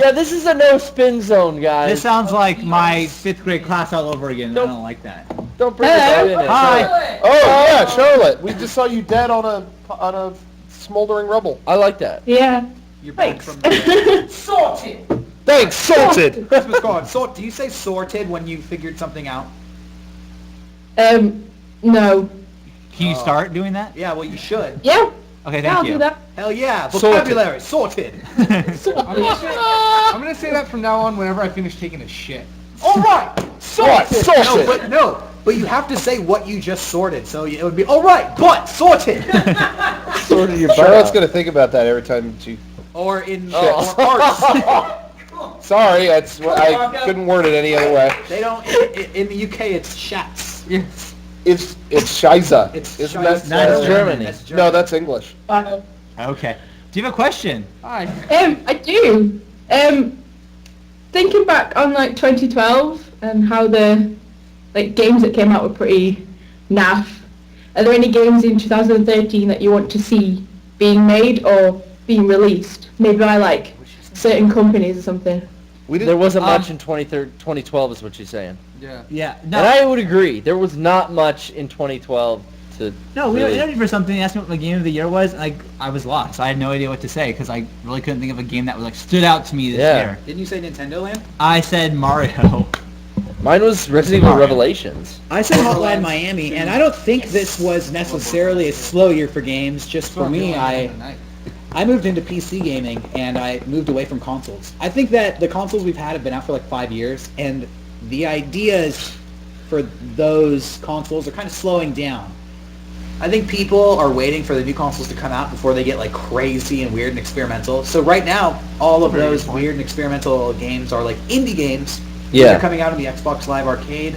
Yeah, this is a no spin zone, guys. This sounds like my 5th grade class all over again. I don't like that. Don't bring it up in it. Hi. Oh yeah, Charolette. We just saw you dead on a smoldering rubble. I like that. Yeah. You're back Thanks. from Sorted. Thanks, salted. Christmas card. Do you say sorted when you figured something out? No. Can you start doing that? Yeah, well you should. Yeah. Okay, thank Yeah, I'll you. do that. Hell yeah, vocabulary, sorted. I'm gonna say that from now on whenever I finish taking a shit. All right, sorted. Sorted. But you have to say what you just sorted, so it would be all right, but sorted. Sorted your Charlotte's gonna think about that every time she. Or in Oh. or arts. Sorry, I couldn't word it any other way. They don't. In the UK, it's shats. Yes. It's Shiza. It's Isn't Shiza. that That's Germany. That's German. No, that's English. Okay. Do you have a question? Hi. I do. Thinking back on like 2012 and how the games that came out were pretty naff. Are there any games in 2013 that you want to see being made or being released? Maybe by like certain companies or something. There wasn't much in 2012 is what you're saying. Yeah. Yeah. And I would agree. There was not much in 2012 to No, we really... interviewed for something. They asked me what the game of the year was. I was lost. I had no idea what to say because I really couldn't think of a game that was stood out to me this year. Didn't you say Nintendo Land? I said Mario. Mine was Resident Evil Revelations. I said Hotline Miami, and I don't think this was necessarily a slow year for games. Just for me, I moved into PC gaming, and I moved away from consoles. I think that the consoles we've had have been out for like 5 years, and the ideas for those consoles are kind of slowing down. I think people are waiting for the new consoles to come out before they get like crazy and weird and experimental. So right now, all of those weird and experimental games are like indie games. Yeah. They're coming out on the Xbox Live Arcade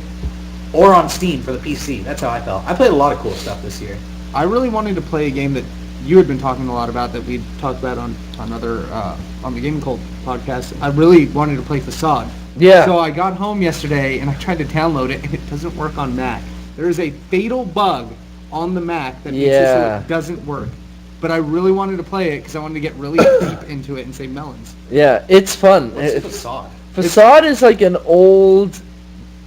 or on Steam for the PC. That's how I felt. I played a lot of cool stuff this year. I really wanted to play a game that you had been talking a lot about that we talked about on the Gaming Cult podcast. I really wanted to play Facade. Yeah. So I got home yesterday and I tried to download it and it doesn't work on Mac. There is a fatal bug on the Mac that makes it so it doesn't work. But I really wanted to play it because I wanted to get really deep into it and say melons. Yeah, it's fun. What's Facade? Facade is like an old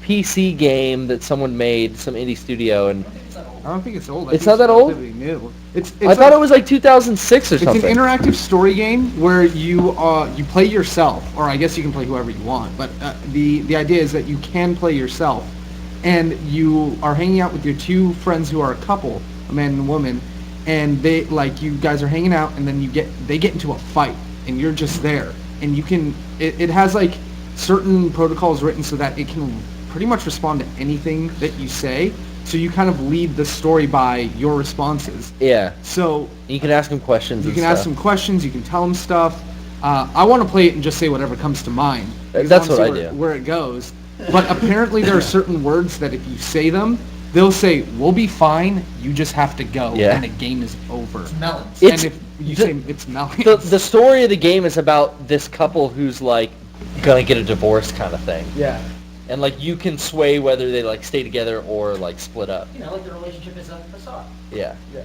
PC game that someone made, some indie studio, and I don't think it's old. It's not that old? Relatively new. It's I thought it was like 2006 or It's something. an interactive story game where you play yourself, or I guess you can play whoever you want. But the idea is that you can play yourself, and you are hanging out with your two friends who are a couple, a man and a woman, and they you guys are hanging out, and then they get into a fight, and you're just there, and you can it has like certain protocols written so that it can pretty much respond to anything that you say. So you kind of lead the story by your responses. Yeah. So you can ask them questions. You can ask them questions. You can tell them stuff. I want to play it and just say whatever comes to mind. That's what I do. Where it goes. But apparently there are certain words that if you say them, they'll say, "We'll be fine. You just have to go." Yeah. And the game is over. It's melons. And if you say it's melons. The story of the game is about this couple who's like gonna get a divorce kind of thing. Yeah. And like you can sway whether they like stay together or like split up. You know, like the relationship is a facade. Yeah. Yeah.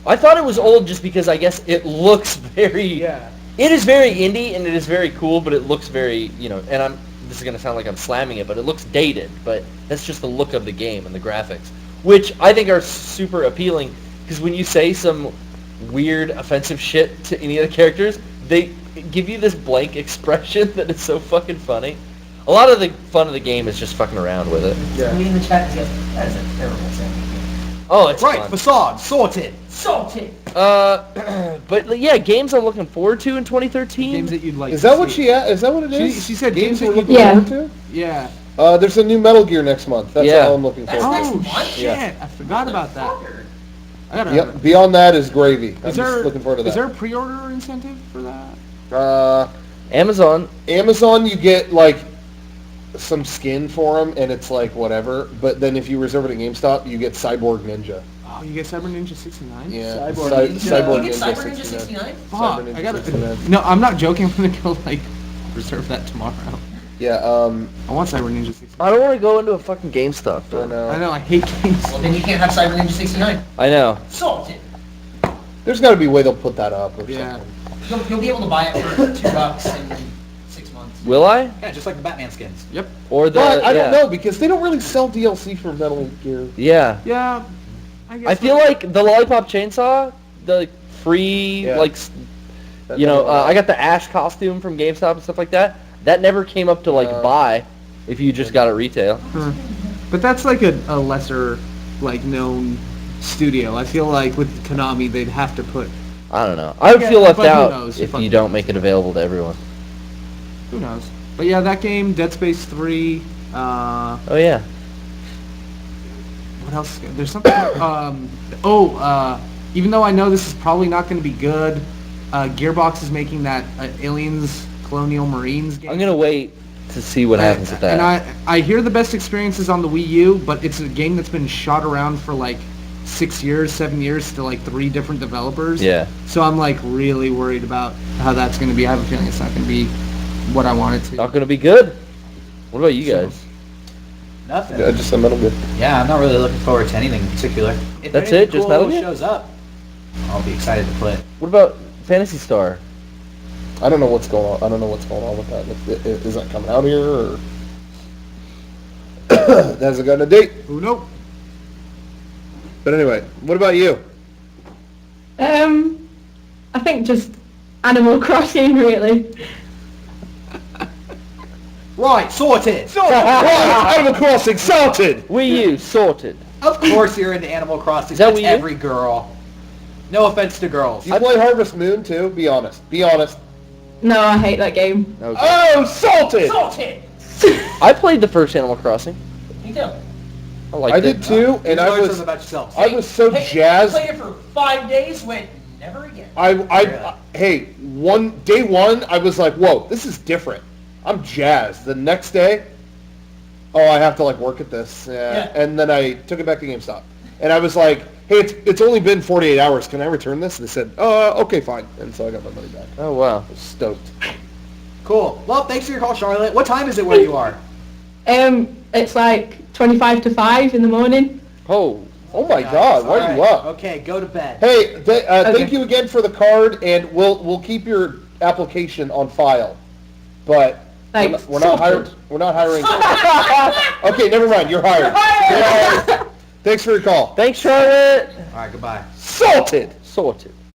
I thought it was old just because I guess it looks very. Yeah. It is very indie and it is very cool, but it looks very and this is gonna sound like I'm slamming it, but it looks dated. But that's just the look of the game and the graphics, which I think are super appealing because when you say some weird, offensive shit to any of the characters, they give you this blank expression that is so fucking funny. A lot of the fun of the game is just fucking around with it. Yeah. Somebody in the chat says, that is a terrible sounding game. Oh, it's right. Fun. Facade, sorted. Salted. But yeah, games I'm looking forward to in 2013. Games that you'd like. Is that what she? Is that what it is? She said games that we're you'd looking forward to. Yeah. There's a new Metal Gear next month. That's all I'm looking forward to. Oh month? shit! Yeah. I forgot about that. I gotta. Yep. Beyond that is gravy. I'm just looking forward to that. Is there a pre-order incentive for that? Amazon, you get like some skin for them, and it's like whatever. But then if you reserve it at GameStop, you get Cyborg Ninja. Oh, you get Cyber Ninja 69? Yeah. Cyborg Cyborg You get Ninja Cyber Ninja 69. 69? Fuck, Cyber Ninja I gotta. 69. No, I'm not joking. I'm gonna go reserve that tomorrow. Yeah. I want Cyber Ninja 69. I don't want to go into a fucking GameStop. I know. I know. I hate games. Well, then you can't have Cyber Ninja 69. I know. Salted. There's got to be a way they'll put that up or Yeah. something. You'll be able to buy it for $2 in 6 months. Will I? Yeah, just like the Batman skins. Yep. Or the? But I yeah. don't know because they don't really sell DLC for Metal Gear. Yeah. Yeah. I guess I feel like the Lollipop Chainsaw, the free Yeah. like, That you know, never- I got the Ash costume from GameStop and stuff like that. That never came up to like buy if you just got it retail. But that's like a lesser, like, known studio. I feel like with Konami, they'd have to put... I don't know. I would Yeah, feel left but who out knows? if Fuck you it. don't make it available to everyone. Who knows? But yeah, that game, Dead Space 3, Oh yeah. what else? There's something... even though I know this is probably not going to be good, Gearbox is making that Aliens Colonial Marines game. I'm gonna wait to see what happens with that. And I hear the best experiences on the Wii U, but it's a game that's been shot around for like 6 years, 7 years to like 3 different developers. Yeah. So I'm like really worried about how that's going to be. I have a feeling it's not going to be what I want it to. Not gonna be good. What about you guys? Nothing. Yeah, just a Metal Gear. Yeah, I'm not really looking forward to anything in particular. If That's anything it? Just cool Metal Gear? shows up, I'll be excited to play it. What about Phantasy Star? I don't know what's going on. I don't know what's going on with that. Is that coming out here or hasn't gotten a date? Who knows? But anyway, what about you? I think just Animal Crossing, really. Right, sorted. Animal Crossing sorted. Wii U sorted. Of course you're into Animal Crossing. Is that That's Wii U? every girl. No offense to girls. You play Harvest Moon too? Be honest. Be honest. No, I hate that game. Okay. Oh, salted! Salted! I played the first Animal Crossing. Me too. I liked I it. did too, and I Learn was something about yourself. I was so Hey, jazzed. Played it for 5 days, went never again. Hey, day one, I was like, whoa, this is different. I'm jazzed. The next day, oh, I have to like work at this, Yeah. and then I took it back to GameStop, and I was like, hey, it's only been 48 hours. Can I return this? And they said, okay, fine, and so I got my money back. Oh wow. I was stoked. Cool. Well, thanks for your call, Charlotte. What time is it where you are? It's like 25 to 5 in the morning. Oh my God, why are you up? Okay, go to bed. Hey, Okay. thank you again for the card, and we'll keep your application on file, but Thanks. we're not hiring. We're not hiring. Okay, never mind. You're hired. You're hired. Thanks for your call. Thanks, Charlotte. All right, goodbye. Salted. Sorted.